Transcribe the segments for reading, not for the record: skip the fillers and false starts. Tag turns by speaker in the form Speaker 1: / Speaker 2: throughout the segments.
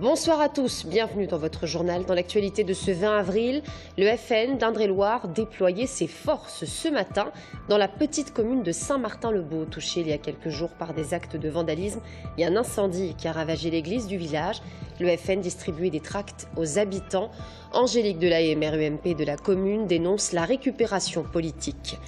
Speaker 1: Bonsoir à tous, bienvenue dans votre journal. Dans l'actualité de ce 20 avril, le FN d'Indre-et-Loire déployait ses forces ce matin dans la petite commune de Saint-Martin-le-Beau, touchée il y a quelques jours par des actes de vandalisme et un incendie qui a ravagé l'église du village. Le FN distribuait des tracts aux habitants. Angélique Delahaye, maire UMP de la commune, dénonce la récupération politique.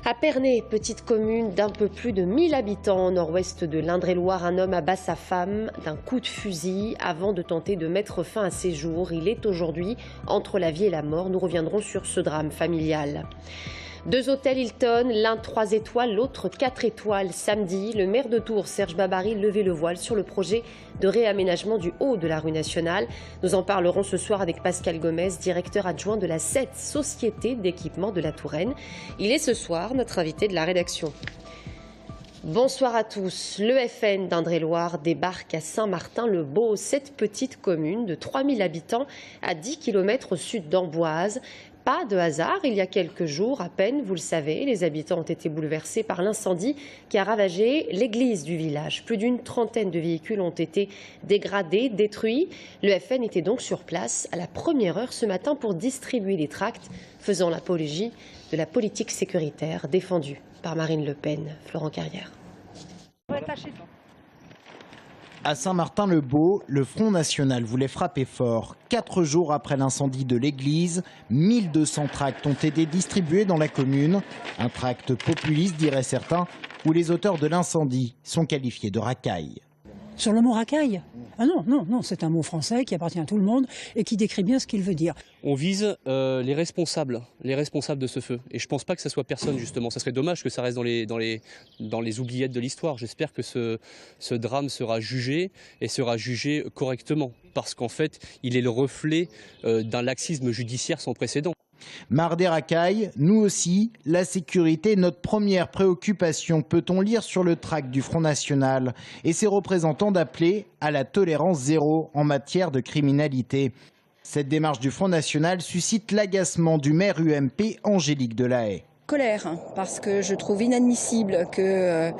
Speaker 1: À Pernay, petite commune d'un peu plus de 1000 habitants au nord-ouest de l'Indre-et-Loire, un homme abat sa femme d'un coup de fusil avant de tenter de mettre fin à ses jours. Il est aujourd'hui entre la vie et la mort. Nous reviendrons sur ce drame familial. 2 hôtels Hilton, l'un 3 étoiles, l'autre 4 étoiles. Samedi, le maire de Tours, Serge Babary, levait le voile sur le projet de réaménagement du haut de la rue nationale. Nous en parlerons ce soir avec Pascal Gomez, directeur adjoint de la SET, Société d'équipement de la Touraine. Il est ce soir notre invité de la rédaction. Bonsoir à tous. Le FN d'Indre-et-Loire débarque à Saint-Martin-le-Beau, cette petite commune de 3000 habitants à 10 km au sud d'Amboise. Pas de hasard, il y a quelques jours à peine, vous le savez, les habitants ont été bouleversés par l'incendie qui a ravagé l'église du village. Plus d'une trentaine de véhicules ont été dégradés, détruits. Le FN était donc sur place à la première heure ce matin pour distribuer des tracts faisant l'apologie de la politique sécuritaire défendue par Marine Le Pen. Florent Carrière.
Speaker 2: À Saint-Martin-le-Beau, le Front National voulait frapper fort. 4 jours après l'incendie de l'église, 1200 tracts ont été distribués dans la commune. Un tract populiste, diraient certains, où les auteurs de l'incendie sont qualifiés de racailles.
Speaker 3: Sur le mot racaille? Ah non, c'est un mot français qui appartient à tout le monde et qui décrit bien ce qu'il veut dire.
Speaker 4: On vise les responsables de ce feu. Et je ne pense pas que ça soit personne, justement. Ça serait dommage que ça reste dans les oubliettes de l'histoire. J'espère que ce drame sera jugé et sera jugé correctement. Parce qu'en fait, il est le reflet d'un laxisme judiciaire sans précédent.
Speaker 2: Marre des racailles, nous aussi, la sécurité est notre première préoccupation, peut-on lire sur le tract du Front National et ses représentants d'appeler à la tolérance zéro en matière de criminalité. Cette démarche du Front National suscite l'agacement du maire UMP Angélique Delahaye.
Speaker 5: Colère, parce que je trouve inadmissible que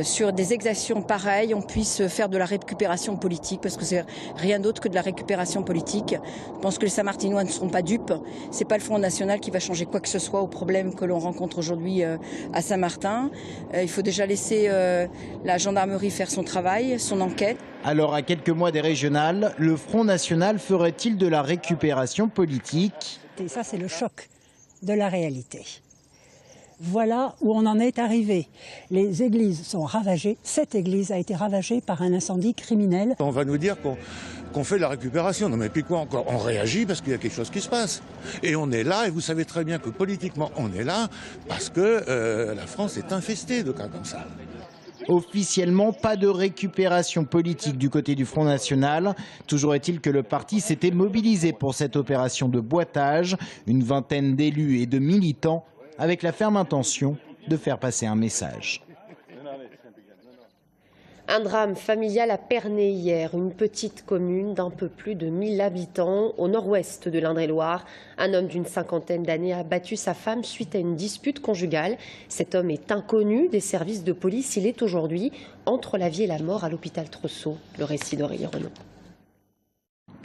Speaker 5: sur des exactions pareilles, on puisse faire de la récupération politique, parce que c'est rien d'autre que de la récupération politique. Je pense que les Saint-Martinois ne seront pas dupes. C'est pas le Front National qui va changer quoi que ce soit aux problèmes que l'on rencontre aujourd'hui à Saint-Martin. Il faut déjà laisser la gendarmerie faire son travail, son enquête.
Speaker 2: Alors, à quelques mois des régionales, le Front National ferait-il de la récupération politique?
Speaker 3: Et ça, c'est le choc de la réalité. Voilà où on en est arrivé. Les églises sont ravagées. Cette église a été ravagée par un incendie criminel.
Speaker 6: On va nous dire qu'on fait de la récupération. Non mais puis quoi encore? On réagit parce qu'il y a quelque chose qui se passe. Et on est là, et vous savez très bien que politiquement on est là parce que la France est infestée de cas comme ça.
Speaker 2: Officiellement, pas de récupération politique du côté du Front National. Toujours est-il que le parti s'était mobilisé pour cette opération de boitage. Une vingtaine d'élus et de militants avec la ferme intention de faire passer un message.
Speaker 1: Un drame familial à Pernay hier, une petite commune d'un peu plus de 1000 habitants au nord-ouest de l'Indre-et-Loire. Un homme d'une cinquantaine d'années a battu sa femme suite à une dispute conjugale. Cet homme est inconnu des services de police. Il est aujourd'hui entre la vie et la mort à l'hôpital Trousseau. Le récit d'Aurélie Renaud.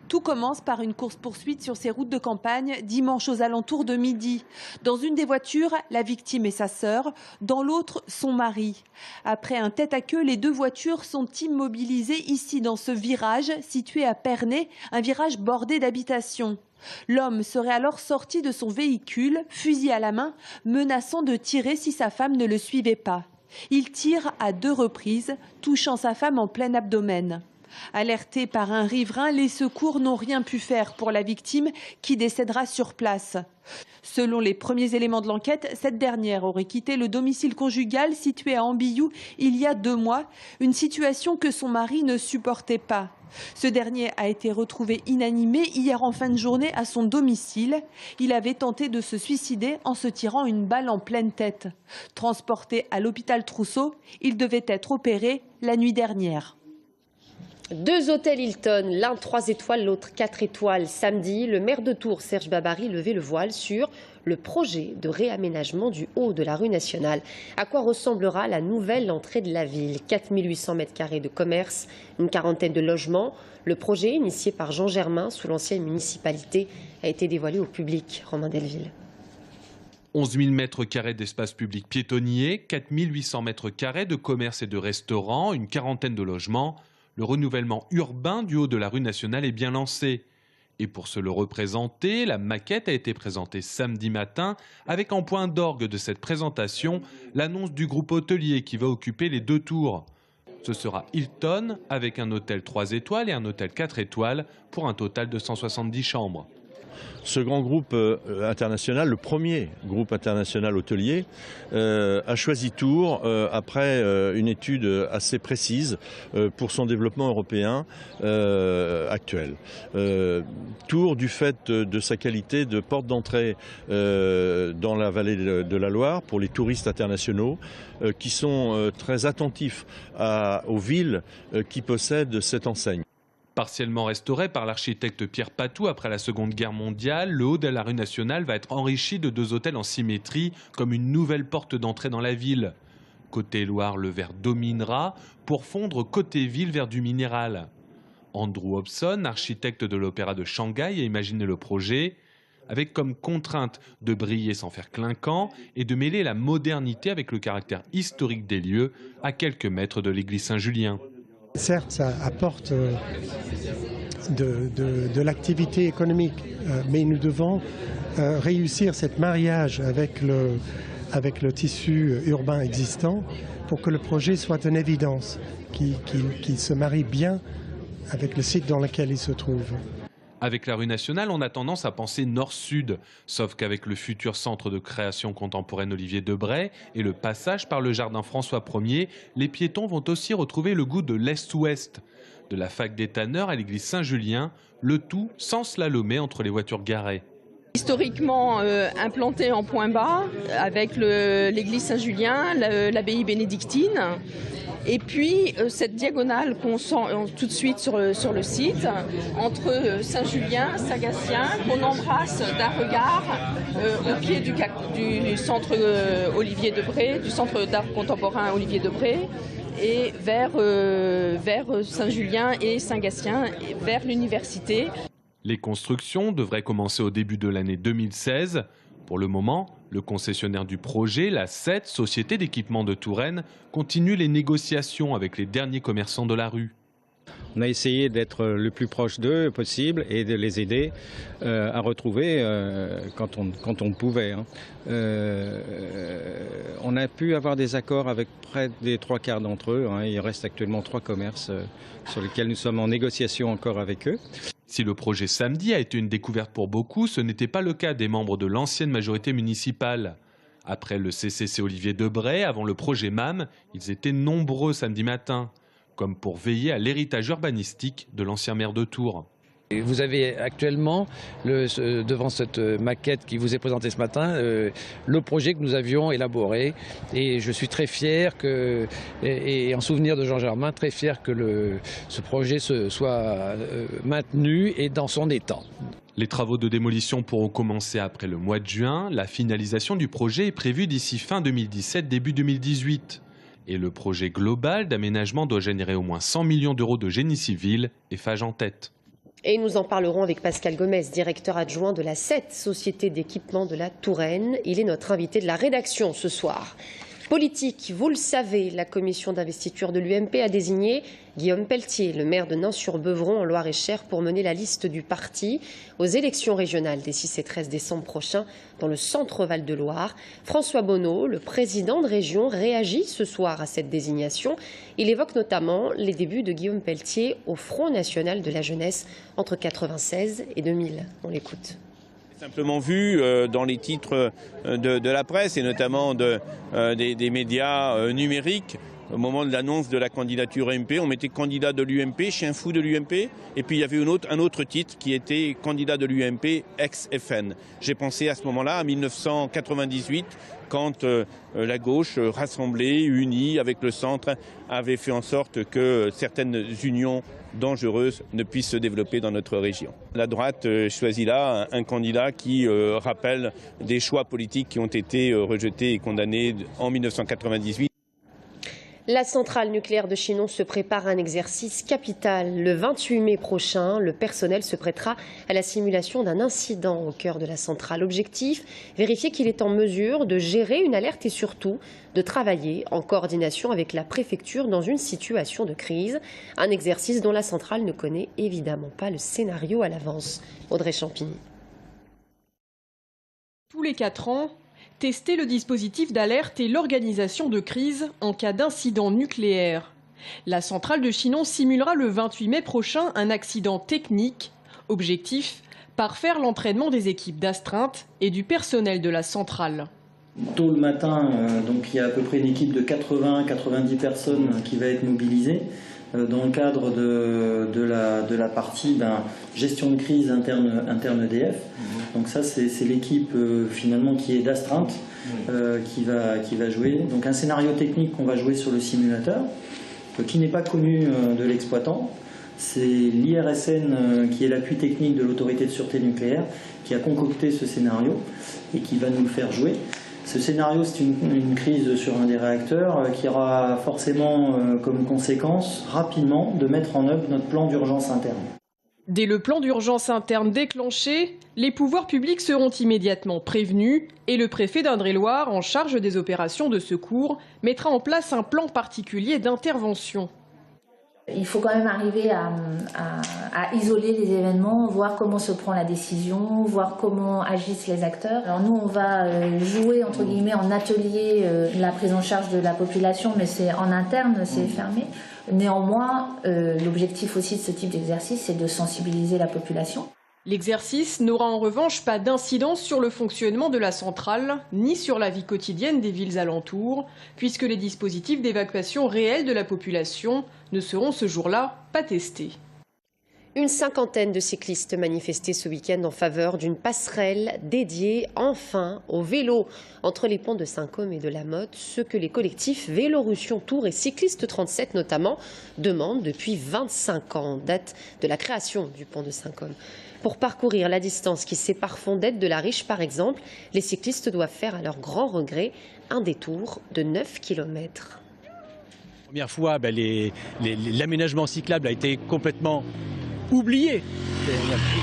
Speaker 7: Tout commence par une course-poursuite sur ces routes de campagne, dimanche aux alentours de midi. Dans une des voitures, la victime et sa sœur, dans l'autre, son mari. Après un tête-à-queue, les 2 voitures sont immobilisées ici dans ce virage situé à Pernay, un virage bordé d'habitations. L'homme serait alors sorti de son véhicule, fusil à la main, menaçant de tirer si sa femme ne le suivait pas. Il tire à 2 reprises, touchant sa femme en plein abdomen. Alertés par un riverain, les secours n'ont rien pu faire pour la victime qui décédera sur place. Selon les premiers éléments de l'enquête, cette dernière aurait quitté le domicile conjugal situé à Ambilloux il y a 2 mois, une situation que son mari ne supportait pas. Ce dernier a été retrouvé inanimé hier en fin de journée à son domicile. Il avait tenté de se suicider en se tirant une balle en pleine tête. Transporté à l'hôpital Trousseau, il devait être opéré la nuit dernière.
Speaker 1: 2 hôtels Hilton, l'un 3 étoiles, l'autre 4 étoiles. Samedi, le maire de Tours, Serge Babary, levait le voile sur le projet de réaménagement du haut de la rue nationale. À quoi ressemblera la nouvelle entrée de la ville? 4800 m² de commerce, une quarantaine de logements. Le projet, initié par Jean Germain sous l'ancienne municipalité, a été dévoilé au public. Romain Delville.
Speaker 8: 11 000 m² d'espace public piétonnier, 4 800 m² de commerce et de restaurants, une quarantaine de logements. Le renouvellement urbain du haut de la rue nationale est bien lancé. Et pour se le représenter, la maquette a été présentée samedi matin avec en point d'orgue de cette présentation l'annonce du groupe hôtelier qui va occuper les 2 tours. Ce sera Hilton avec un hôtel 3 étoiles et un hôtel 4 étoiles pour un total de 170 chambres.
Speaker 9: Ce grand groupe international, le premier groupe international hôtelier, a choisi Tours après une étude assez précise pour son développement européen actuel. Tours, du fait de sa qualité de porte d'entrée dans la vallée de la Loire pour les touristes internationaux qui sont très attentifs aux villes qui possèdent cette enseigne.
Speaker 8: Partiellement restauré par l'architecte Pierre Patou après la Seconde Guerre mondiale, le haut de la rue nationale va être enrichi de 2 hôtels en symétrie comme une nouvelle porte d'entrée dans la ville. Côté Loire, le vert dominera pour fondre côté ville vers du minéral. Andrew Hobson, architecte de l'Opéra de Shanghai, a imaginé le projet avec comme contrainte de briller sans faire clinquant et de mêler la modernité avec le caractère historique des lieux à quelques mètres de l'église Saint-Julien.
Speaker 10: Certes, ça apporte de l'activité économique, mais nous devons réussir ce mariage avec le tissu urbain existant pour que le projet soit une évidence, qu'il se marie bien avec le site dans lequel il se trouve.
Speaker 8: Avec la rue nationale, on a tendance à penser nord-sud, sauf qu'avec le futur centre de création contemporaine Olivier Debray et le passage par le jardin François Ier, les piétons vont aussi retrouver le goût de l'est-ouest, de la fac des tanneurs à l'église Saint-Julien, le tout sans slalomer entre les voitures garées.
Speaker 5: Historiquement implanté en point bas, avec l'église Saint-Julien, l'abbaye bénédictine. Et puis cette diagonale qu'on sent tout de suite sur le site, entre Saint-Julien, Saint-Gatien, qu'on embrasse d'un regard au pied du centre Olivier Debray, du centre d'art contemporain Olivier Debray, et vers Saint-Julien et Saint-Gatien, vers l'université.
Speaker 8: Les constructions devraient commencer au début de l'année 2016. Pour le moment, le concessionnaire du projet, la SET, Société d'équipement de Touraine, continue les négociations avec les derniers commerçants de la rue.
Speaker 11: On a essayé d'être le plus proche d'eux possible et de les aider à retrouver quand on pouvait. On a pu avoir des accords avec près des 3/4 d'entre eux. Il reste actuellement 3 commerces sur lesquels nous sommes en négociation encore avec eux.
Speaker 8: Si le projet samedi a été une découverte pour beaucoup, ce n'était pas le cas des membres de l'ancienne majorité municipale. Après le CCC Olivier Debray, avant le projet MAM, ils étaient nombreux samedi matin, comme pour veiller à l'héritage urbanistique de l'ancien maire de Tours.
Speaker 12: Vous avez actuellement, devant cette maquette qui vous est présentée ce matin, le projet que nous avions élaboré. Et je suis très fier, et en souvenir de Jean Germain, très fier que ce projet soit maintenu et dans son état.
Speaker 8: Les travaux de démolition pourront commencer après le mois de juin. La finalisation du projet est prévue d'ici fin 2017, début 2018. Et le projet global d'aménagement doit générer au moins 100 millions d'euros de génie civil et Fage en tête.
Speaker 1: Et nous en parlerons avec Pascal Gomez, directeur adjoint de la SET, Société d'équipement de la Touraine. Il est notre invité de la rédaction ce soir. Politique, vous le savez, la commission d'investiture de l'UMP a désigné Guillaume Pelletier, le maire de Nans-sur-Beuvron en Loire-et-Cher, pour mener la liste du parti aux élections régionales des 6 et 13 décembre prochains dans le centre Val-de-Loire. François Bonneau, le président de région, réagit ce soir à cette désignation. Il évoque notamment les débuts de Guillaume Pelletier au Front national de la jeunesse entre 1996 et 2000. On l'écoute.
Speaker 13: Simplement vu dans les titres de la presse et notamment des médias numériques au moment de l'annonce de la candidature UMP, on mettait candidat de l'UMP, chien fou de l'UMP, et puis il y avait un autre titre qui était candidat de l'UMP ex-FN. J'ai pensé à ce moment-là, à 1998, quand la gauche rassemblée, unie avec le centre, avait fait en sorte que certaines unions dangereuses ne puissent se développer dans notre région. La droite choisit là un candidat qui rappelle des choix politiques qui ont été rejetés et condamnés en 1998.
Speaker 1: La centrale nucléaire de Chinon se prépare à un exercice capital. Le 28 mai prochain, le personnel se prêtera à la simulation d'un incident au cœur de la centrale. Objectif, vérifier qu'il est en mesure de gérer une alerte et surtout de travailler en coordination avec la préfecture dans une situation de crise. Un exercice dont la centrale ne connaît évidemment pas le scénario à l'avance. Audrey Champigny.
Speaker 14: Tous les 4 ans, tester le dispositif d'alerte et l'organisation de crise en cas d'incident nucléaire. La centrale de Chinon simulera le 28 mai prochain un accident technique. Objectif, parfaire l'entraînement des équipes d'astreinte et du personnel de la centrale.
Speaker 15: Tôt le matin, donc il y a à peu près une équipe de 80-90 personnes qui va être mobilisée dans le cadre de la partie gestion de crise interne EDF. Donc ça, c'est l'équipe finalement qui est d'astreinte qui va jouer. Donc un scénario technique qu'on va jouer sur le simulateur, qui n'est pas connu de l'exploitant. C'est l'IRSN, qui est l'appui technique de l'autorité de sûreté nucléaire, qui a concocté ce scénario et qui va nous le faire jouer. Ce scénario, c'est une crise sur un des réacteurs qui aura forcément comme conséquence rapidement de mettre en œuvre notre plan d'urgence interne.
Speaker 14: Dès le plan d'urgence interne déclenché, les pouvoirs publics seront immédiatement prévenus et le préfet d'Indre-et-Loire, en charge des opérations de secours, mettra en place un plan particulier d'intervention.
Speaker 16: Il faut quand même arriver à isoler les événements, voir comment se prend la décision, voir comment agissent les acteurs. Alors nous, on va jouer entre guillemets en atelier la prise en charge de la population, mais c'est en interne, c'est fermé. Néanmoins, l'objectif aussi de ce type d'exercice, c'est de sensibiliser la population.
Speaker 14: L'exercice n'aura en revanche pas d'incidence sur le fonctionnement de la centrale, ni sur la vie quotidienne des villes alentours, puisque les dispositifs d'évacuation réels de la population ne seront ce jour-là pas testés.
Speaker 1: Une cinquantaine de cyclistes manifestaient ce week-end en faveur d'une passerelle dédiée enfin au vélo entre les ponts de Saint-Côme et de la Motte, ce que les collectifs Vélorussion Tour et Cyclistes 37 notamment demandent depuis 25 ans, date de la création du pont de Saint-Côme. Pour parcourir la distance qui sépare Fondette de la Riche par exemple, les cyclistes doivent faire à leur grand regret un détour de 9 km.
Speaker 17: La première fois, l'aménagement cyclable a été complètement oublié,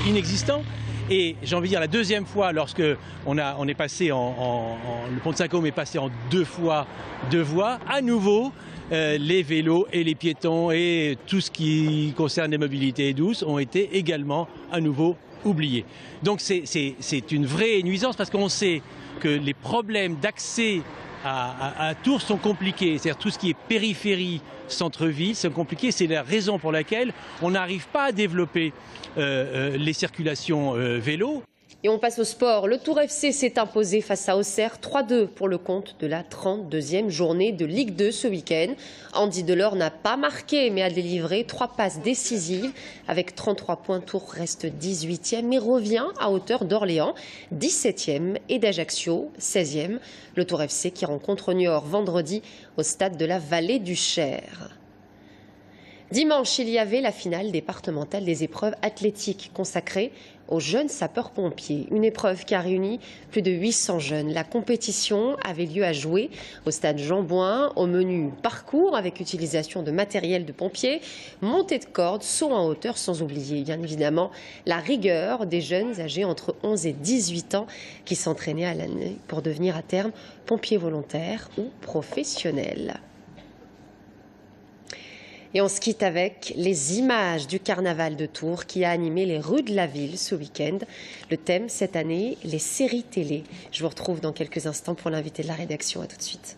Speaker 17: inexistant. Et j'ai envie de dire la deuxième fois, lorsque on est passé le pont de Saint-Côme est passé en 2 fois 2 voies, à nouveau les vélos et les piétons et tout ce qui concerne les mobilités douces ont été également à nouveau oubliés. Donc c'est une vraie nuisance parce qu'on sait que les problèmes d'accès à Tours sont compliqués, c'est-à-dire tout ce qui est périphérie, centre-ville, c'est compliqué. C'est la raison pour laquelle on n'arrive pas à développer les circulations vélo.
Speaker 1: Et on passe au sport. Le Tour FC s'est imposé face à Auxerre 3-2 pour le compte de la 32e journée de Ligue 2 ce week-end. Andy Delors n'a pas marqué mais a délivré 3 passes décisives. Avec 33 points, Tours reste 18e mais revient à hauteur d'Orléans, 17e et d'Ajaccio, 16e. Le Tour FC qui rencontre Niort vendredi au stade de la Vallée du Cher. Dimanche, il y avait la finale départementale des épreuves athlétiques consacrée aux jeunes sapeurs-pompiers. Une épreuve qui a réuni plus de 800 jeunes. La compétition avait lieu à Joué, au stade Jean-Bouin, au menu parcours avec utilisation de matériel de pompiers, montée de corde, saut en hauteur, sans oublier bien évidemment la rigueur des jeunes âgés entre 11 et 18 ans qui s'entraînaient à l'année pour devenir à terme pompiers volontaires ou professionnels. Et on se quitte avec les images du carnaval de Tours qui a animé les rues de la ville ce week-end. Le thème cette année, les séries télé. Je vous retrouve dans quelques instants pour l'invité de la rédaction. À tout de suite.